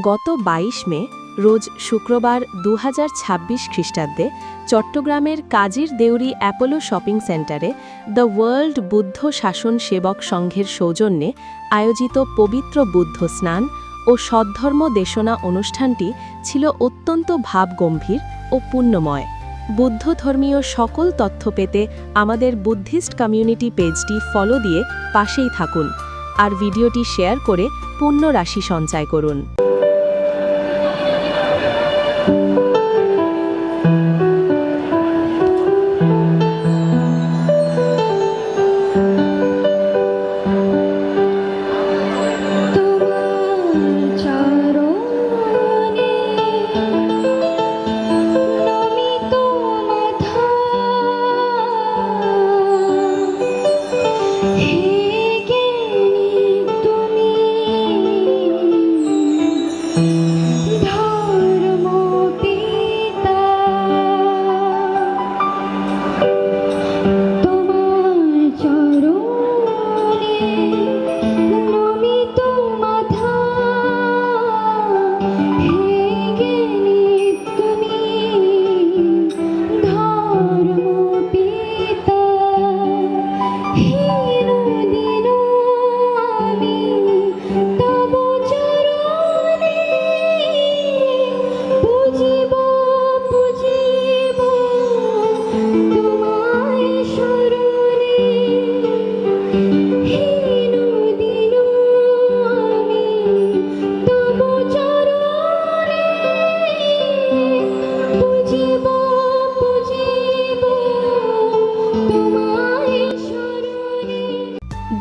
গত ২২ মে রোজ শুক্রবার ২০২৬ খ্রিস্টাব্দে চট্টগ্রামের কাজীর দেউরি অ্যাপোলো শপিং সেন্টারে দ্য ওয়ার্ল্ড বুদ্ধ শাসন সেবক সংঘের সৌজন্যে আয়োজিত পবিত্র বুদ্ধ স্নান ও সদ্ধর্ম দেশনা অনুষ্ঠানটি ছিল অত্যন্ত ভাবগম্ভীর ও পুণ্যময়। বুদ্ধ ধর্মীয় সকল তথ্য পেতে আমাদের বুদ্ধিস্ট কমিউনিটি পেজটি ফলো দিয়ে পাশেই থাকুন আর ভিডিওটি শেয়ার করে পুণ্য রাশি সঞ্চয় করুন।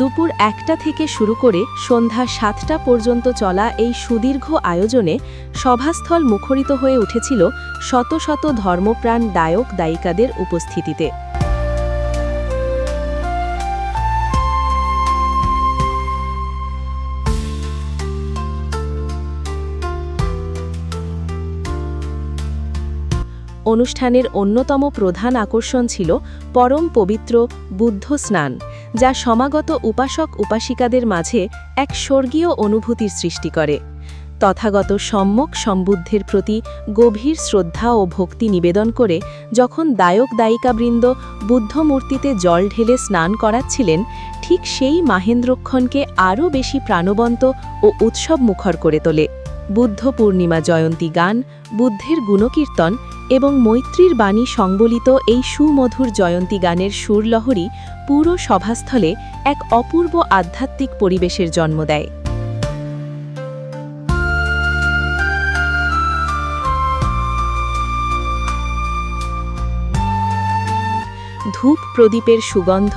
দুপুর ১টা থেকে শুরু করে সন্ধ্যা ৭টা পর্যন্ত চলা এই সুদীর্ঘ আয়োজনে সভাস্থল মুখরিত হয়ে উঠেছিল শত শত ধর্মপ্রাণ দায়ক দায়িকাদের উপস্থিতিতে। অনুষ্ঠানের অন্যতম প্রধান আকর্ষণ ছিল পরম পবিত্র বুদ্ধ স্নান, যা সমাগত উপাসক উপাসিকাদের মাঝে এক স্বর্গীয় অনুভূতির সৃষ্টি করে। তথাগত সম্যক সম্বুদ্ধের প্রতি গভীর শ্রদ্ধা ও ভক্তি নিবেদন করে যখন দায়ক দায়িকাবৃন্দ বুদ্ধমূর্তিতে জল ঢেলে স্নান করাচ্ছিলেন, ঠিক সেই মাহেন্দ্রক্ষণকে আরও বেশি প্রাণবন্ত ও উৎসবমুখর করে তোলে। বুদ্ধ পূর্ণিমা জয়ন্তী গান, বুদ্ধের গুণকীর্তন এবং মৈত্রীর বাণী সংবলিত এই সুমধুর জয়ন্তী গানের সুরলহরী পুরো সভাস্থলে এক অপূর্ব আধ্যাত্মিক পরিবেশের জন্ম দেয়। ধূপ প্রদীপের সুগন্ধ,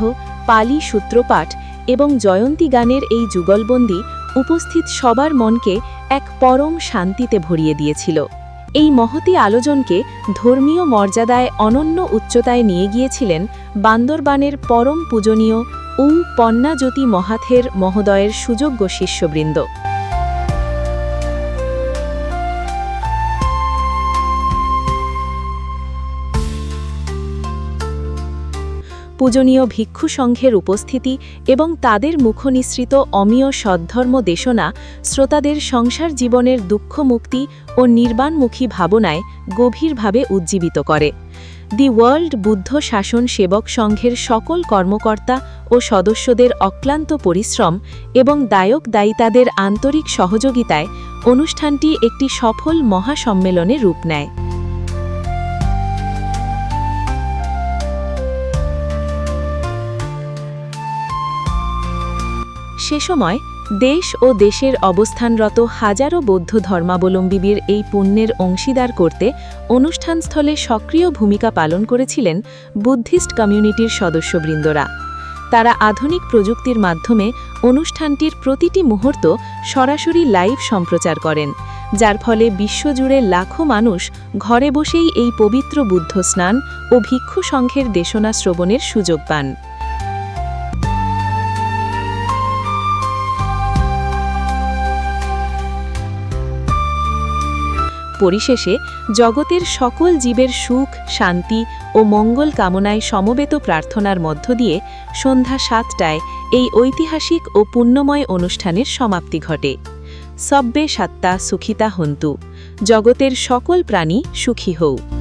পালি সূত্রপাঠ এবং জয়ন্তী গানের এই যুগলবন্দি উপস্থিত সবার মনকে এক পরম শান্তিতে ভরিয়ে দিয়েছিল। এই মহতী আলোচনকে ধর্মীয় মর্যাদায় অনন্য উচ্চতায় নিয়ে গিয়েছিলেন বান্দরবানের পরম পূজনীয় পন্নাজ্যোতি মহাথের মহোদয়ের সুযোগ্য শিষ্যবৃন্দ। পূজনীয় ভিক্ষু সংঘের উপস্থিতি এবং তাদের মুখনিসৃত অমীয় সদ্ধর্ম দেশনা শ্রোতাদের সংসার জীবনের দুঃখ মুক্তি ও নির্বাণমুখী ভাবনায় গভীরভাবে উজ্জীবিত করে। দি ওয়ার্ল্ড বুদ্ধ শাসন সেবক সংঘের সকল কর্মকর্তা ও সদস্যদের অক্লান্ত পরিশ্রম এবং দায়ক দায়িতাদের আন্তরিক সহযোগিতায় অনুষ্ঠানটি একটি সফল মহাসম্মেলনে রূপ নেয়। সে সময় দেশ ও দেশের অবস্থানরত হাজারো বৌদ্ধ ধর্মাবলম্বীর এই পুণ্যের অংশীদার করতে অনুষ্ঠানস্থলে সক্রিয় ভূমিকা পালন করেছিলেন বুদ্ধিস্ট কমিউনিটির সদস্যবৃন্দরা। তারা আধুনিক প্রযুক্তির মাধ্যমে অনুষ্ঠানটির প্রতিটি মুহূর্ত সরাসরি লাইভ সম্প্রচার করেন, যার ফলে বিশ্বজুড়ে লাখো মানুষ ঘরে বসেই এই পবিত্র বুদ্ধ স্নান ও ভিক্ষু সংঘের দেশনা শ্রবণের সুযোগ পান। পরিশেষে জগতের সকল জীবের সুখ, শান্তি ও মঙ্গল কামনায় সমবেত প্রার্থনার মধ্য দিয়ে সন্ধ্যা ৭টায় এই ঐতিহাসিক ও পুণ্যময় অনুষ্ঠানের সমাপ্তি ঘটে। সব্বে সাত্তা সুখিতা হন্তু, জগতের সকল প্রাণী সুখী হও।